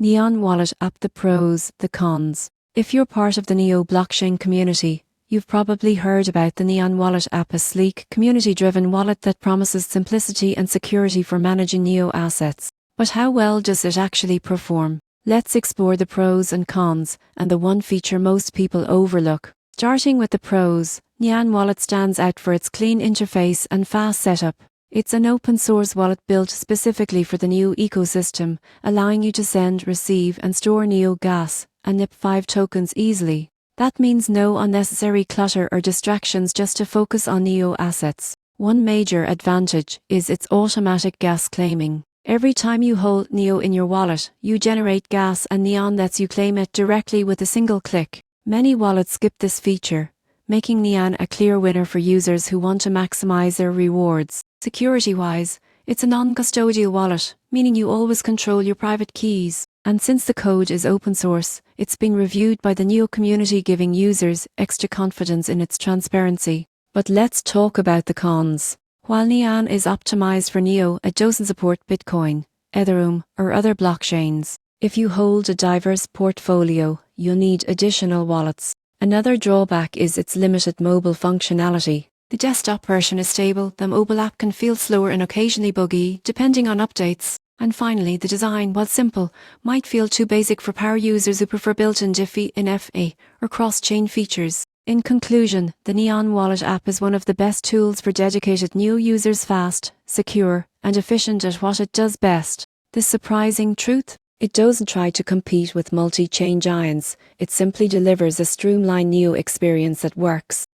Neon Wallet app: the pros, the cons. If you're part of the Neo blockchain community, you've probably heard about the Neon Wallet app, a sleek, community-driven wallet that promises simplicity and security for managing Neo assets. But how well does it actually perform? Let's explore the pros and cons, and the one feature most people overlook. Starting with the pros, Neon Wallet stands out for its clean interface and fast setup. It's an open-source wallet built specifically for the Neo ecosystem, allowing you to send, receive, and store Neo gas and NIP5 tokens easily. That means no unnecessary clutter or distractions, just to focus on Neo assets. One major advantage is its automatic gas claiming. Every time you hold Neo in your wallet, you generate gas, and Neon lets you claim it directly with a single click. Many wallets skip this feature, making Neon a clear winner for users who want to maximize their rewards. Security-wise, it's a non-custodial wallet, meaning you always control your private keys. And since the code is open source, it's being reviewed by the Neo community, giving users extra confidence in its transparency. But let's talk about the cons. While Neon is optimized for Neo, it doesn't support Bitcoin, Ethereum, or other blockchains. If you hold a diverse portfolio, you'll need additional wallets. Another drawback is its limited mobile functionality. The desktop version is stable, the mobile app can feel slower and occasionally buggy, depending on updates. And finally, the design, while simple, might feel too basic for power users who prefer built-in Diffie, NFA, or cross-chain features. In conclusion, the Neon Wallet app is one of the best tools for dedicated Neo users: fast, secure, and efficient at what it does best. The surprising truth? It doesn't try to compete with multi-chain giants. It simply delivers a streamlined Neo experience that works.